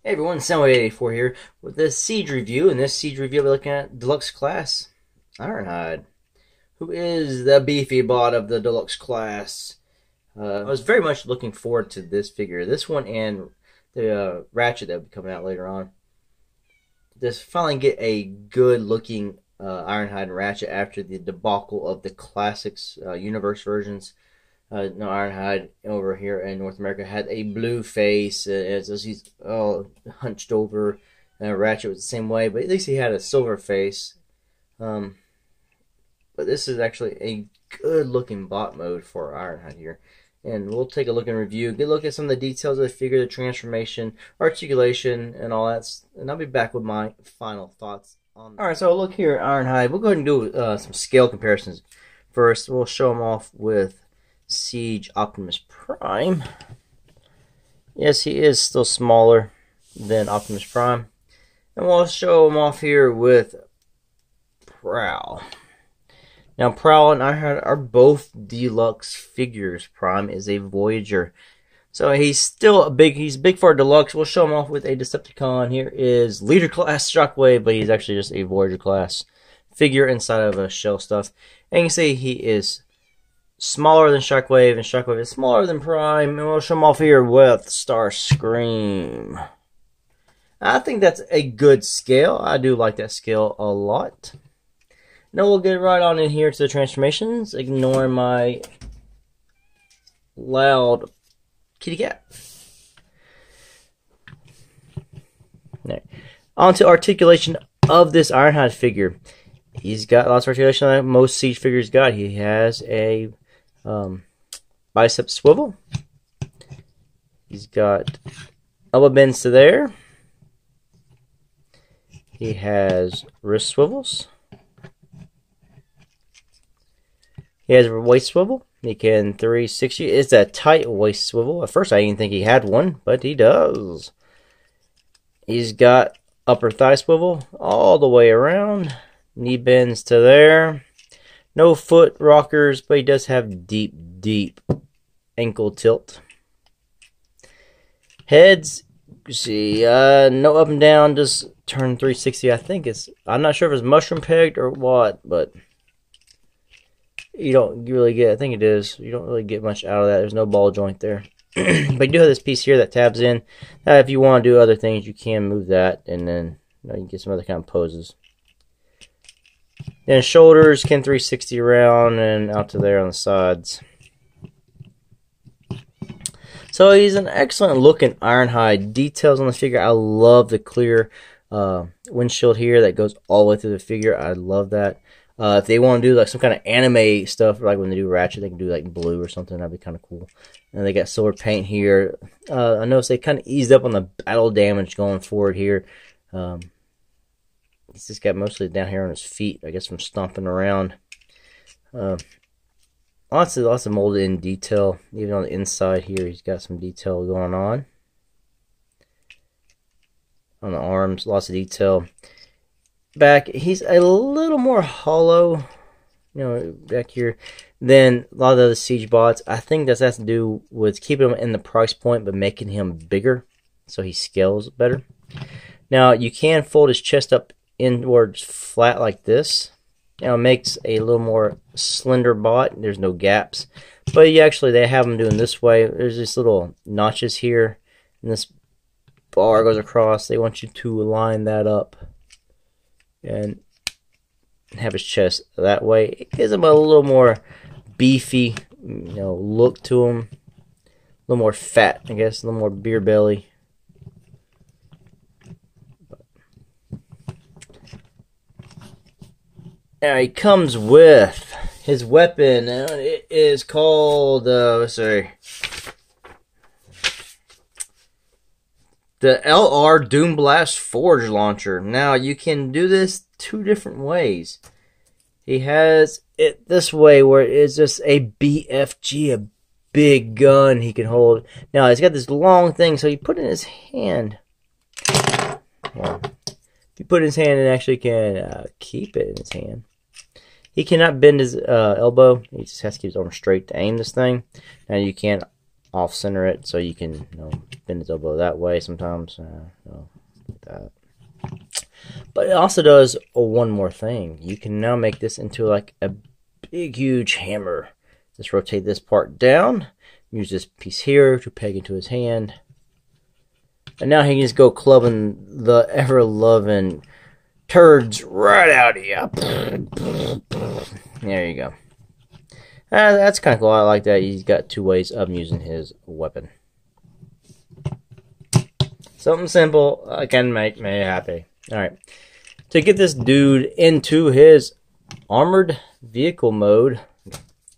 Hey everyone, Soundwave84 here with this Siege review. In this Siege review, we're looking at Deluxe Class Ironhide, who is the beefy bot of the Deluxe Class. I was very much looking forward to this figure. This one and the Ratchet that will be coming out later on. Just finally get a good looking Ironhide and Ratchet after the debacle of the Classics Universe versions. No, Ironhide over here in North America had a blue face, as he's all hunched over. Ratchet was the same way, but at least he had a silver face. But this is actually a good looking bot mode for Ironhide here. And we'll take a look and review, get a look at some of the details of the figure, the transformation, articulation, and all that. And I'll be back with my final thoughts on that. Alright, so look here at Ironhide. We'll go ahead and do some scale comparisons. First, we'll show them off with Siege Optimus Prime. Yes, he is still smaller than Optimus Prime. And we'll show him off here with Prowl. Now, Prowl and Ironhide are both deluxe figures. Prime is a Voyager. So he's still he's big for a deluxe. We'll show him off with a Decepticon. Here is Leader Class Shockwave, but he's actually just a Voyager class figure inside of a shell stuff. And you can see he is smaller than Shockwave, and Shockwave is smaller than Prime. And we'll show him off here with Starscream. I think that's a good scale. I do like that scale a lot. Now we'll get right on in here to the transformations. Ignore my loud kitty cat. Right. On to articulation of this Ironhide figure. He's got lots of articulation like most Siege figures got. He has a bicep swivel. He's got elbow bends to there. He has wrist swivels. He has a waist swivel. He can 360. It's a tight waist swivel. At first, I didn't think he had one, but he does. He's got upper thigh swivel all the way around. Knee bends to there. No foot rockers, but he does have deep ankle tilt. Heads, you see, no up and down, just turn 360. I think it's, I'm not sure if it's mushroom pegged or what, but you don't really get, I think it is, you don't really get much out of that. There's no ball joint there. But you do have this piece here that tabs in. If you want to do other things, you can move that, and then you can get some other kind of poses. Then shoulders can 360 around and out to there on the sides. So he's an excellent looking Ironhide. Details on the figure. I love the clear windshield here that goes all the way through the figure. I love that. If they want to do like some kind of anime stuff, like when they do Ratchet, they can do like blue or something. That'd be kind of cool. And they got silver paint here. I noticed they kind of eased up on the battle damage going forward here. He's just got mostly down here on his feet, I guess, from stomping around. Lots of molded in detail. Even on the inside here, he's got some detail going on. On the arms, lots of detail. Back, he's a little more hollow, back here than a lot of the other Siege bots. I think that has to do with keeping him in the price point, but making him bigger, so he scales better. Now, you can fold his chest up inwards flat like this. Now, it makes a little more slender bot. There's no gaps, but they have them doing this way. There's these little notches here, and this bar goes across. They want you to line that up and have his chest that way. It gives him a little more beefy, look to him. A little more fat, I guess, a little more beer belly. Now he comes with his weapon, and it is called, let's see, the LR Doomblast Forge Launcher. Now, you can do this two different ways. He has it this way, where it's just a BFG, a big gun he can hold. Now, he's got this long thing, so you put it in his hand. Well, if you put it in his hand, it actually can keep it in his hand. He cannot bend his elbow. He just has to keep his arm straight to aim this thing. Now you can't off center it, so you can bend his elbow that way sometimes. Like that. But it also does one more thing. You can now make this into like a big, huge hammer. Just rotate this part down. Use this piece here to peg into his hand. And now he can just go clubbing the ever-loving turds right out of you. There you go. That's kind of cool. I like that. He's got two ways of using his weapon. Something simple can make me happy. Alright. To get this dude into his armored vehicle mode,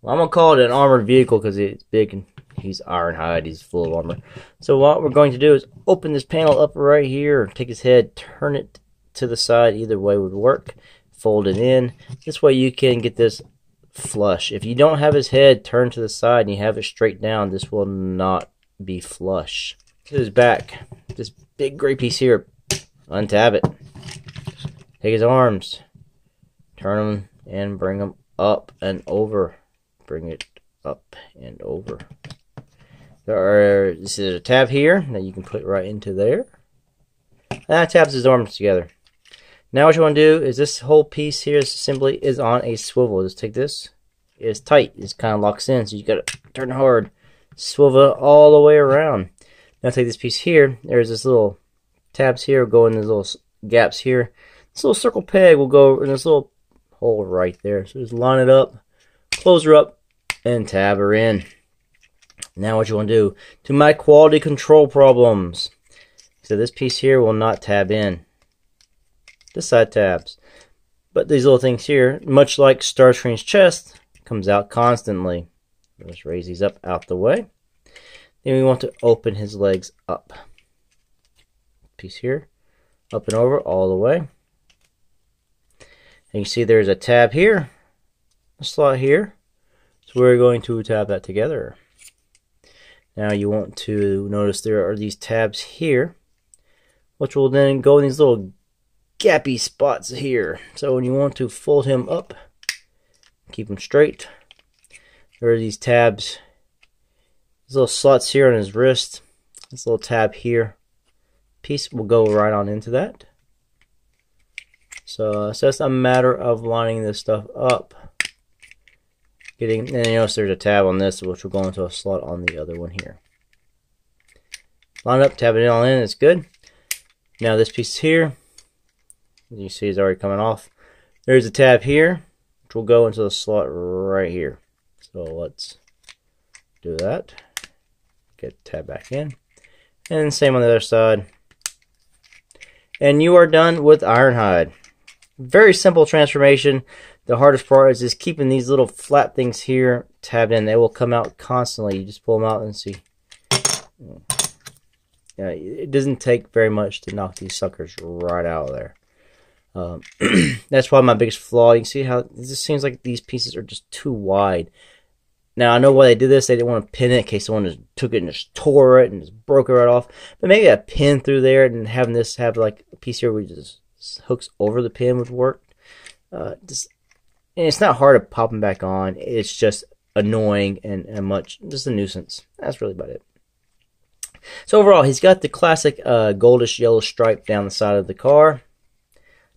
well, I'm going to call it an armored vehicle because it's big and he's Ironhide. He's full of armor. So what we're going to do is open this panel up right here. Take his head, turn it to the side. Either way would work. Fold it in. This way you can get this flush. If you don't have his head turned to the side and you have it straight down, this will not be flush. To his back, this big gray piece here, untab it. Take his arms, turn them and bring them up and over. Bring it up and over. This is a tab here that you can put right into there. And that tabs his arms together. Now what you want to do is this whole piece here simply is on a swivel. Just take this. It's tight. It kind of locks in, so you got to turn hard. Swivel it all the way around. Now take this piece here. There's this little tabs here. Go in these little gaps here. This little circle peg will go in this little hole right there. So just line it up, close her up, and tab her in. Now what you want to do to my quality control problems. So this piece here will not tab in. This side tabs. But these little things here, much like Starscream's chest, comes out constantly. Let's raise these up out the way. Then we want to open his legs up. Piece here, up and over all the way. And you see there's a tab here, a slot here. So we're going to tab that together. Now you want to notice there are these tabs here, which will then go in these little gappy spots here. So when you want to fold him up, keep him straight, there are these tabs, these little slots here on his wrist, this little tab here. Piece will go right on into that. So it's just a matter of lining this stuff up. And you notice there's a tab on this, which will go into a slot on the other one here. Line up, tab it all in, it's good. Now this piece here, as you see, is already coming off. There's a tab here, which will go into the slot right here. So let's do that. Get the tab back in. And same on the other side. And you are done with Ironhide. Very simple transformation. The hardest part is just keeping these little flat things here tabbed in. They will come out constantly. You just pull them out and see. Yeah, it doesn't take very much to knock these suckers right out of there. That's probably my biggest flaw. You can see how it just seems like these pieces are just too wide. Now, I know why they did this. They didn't want to pin it in case someone just took it and just tore it and just broke it right off. But maybe a pin through there and having this have like a piece here where it just hooks over the pin would work. And it's not hard to pop them back on. It's just annoying and just a nuisance. That's really about it. So overall, he's got the classic goldish yellow stripe down the side of the car.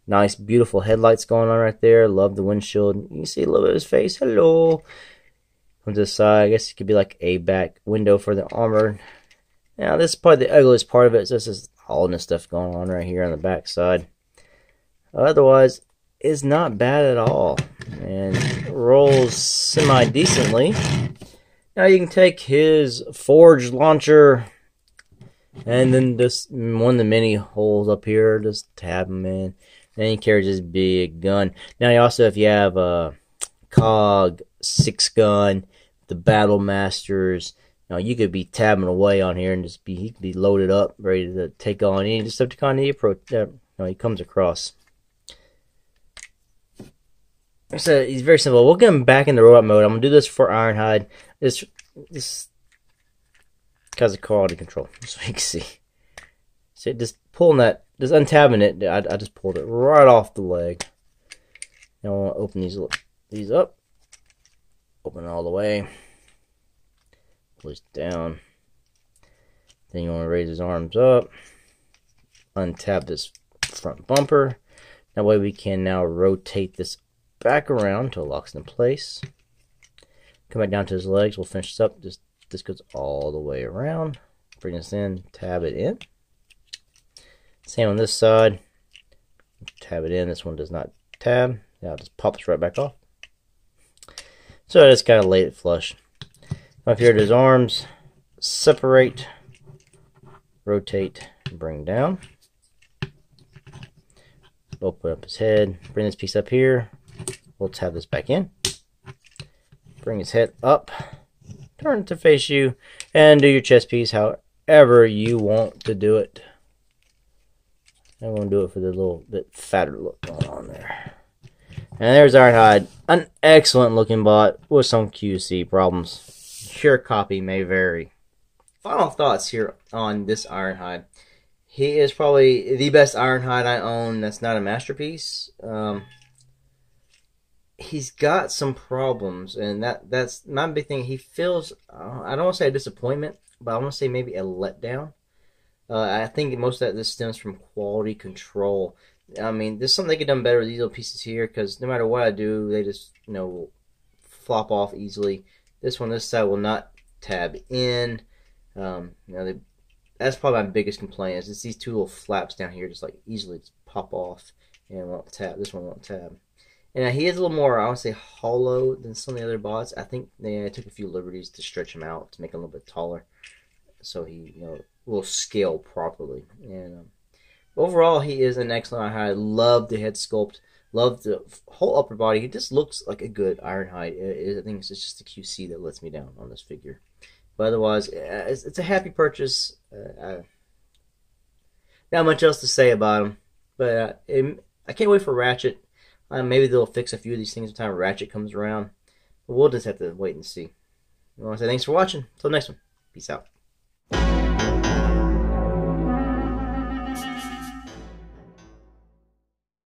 Nice, beautiful headlights going on right there. Love the windshield. You can see a little bit of his face. Hello. On the side, I guess it could be like a back window for the armor. Now, this is probably the ugliest part of it. So this is all this stuff going on right here on the back side. Otherwise, it's not bad at all. And rolls semi-decently. Now you can take his forge launcher and then just one of the mini holes up here, just tab him in. Then he carries his big gun. Now you also, if you have a COG 6 gun, the Battle Masters, you could be tabbing away on here and he could be loaded up, ready to take on any Decepticon he comes across. So he's very simple. We'll get him back in the robot mode. I'm gonna do this for Ironhide. This because of quality control, so you can see. So just pulling that, just untabbing it. I just pulled it right off the leg. Now I want to open these up, open all the way, push down. Then you want to raise his arms up, untab this front bumper. That way we can now rotate this back around until it locks in place. Come back down to his legs. We'll finish this up. This goes all the way around. Bring this in, tab it in. Same on this side. Tab it in. This one does not tab. Now it just pops right back off. So I just kind of laid it flush. Up here to his arms, separate, rotate, and bring down. Open up his head, bring this piece up here. We'll tab this back in. Bring his head up, turn it to face you, and do your chest piece however you want to do it. I'm going to do it for the little bit fatter look going on there. And there's Ironhide, an excellent looking bot with some QC problems. Your copy may vary. Final thoughts here on this Ironhide. He is probably the best Ironhide I own that's not a masterpiece. He's got some problems, and that's my big thing. He feels, I don't want to say a disappointment, but I want to say maybe a letdown. I think most of this stems from quality control. I mean, there's something they could have done better with these little pieces here, because no matter what I do, they just, flop off easily. This side will not tab in. That's probably my biggest complaint, is it's these two little flaps down here just like easily just pop off and won't tab. This one won't tab. And he is a little more, I would say, hollow than some of the other bots. I think they took a few liberties to stretch him out to make him a little bit taller, so he will scale properly. And overall, he is an excellent Ironhide. I love the head sculpt, love the whole upper body. He just looks like a good Ironhide. I think it's just the QC that lets me down on this figure. But otherwise, it's a happy purchase. Not much else to say about him. But I can't wait for Ratchet. Maybe they'll fix a few of these things by the time Ratchet comes around. But we'll just have to wait and see. I want to say thanks for watching. Until next one. Peace out.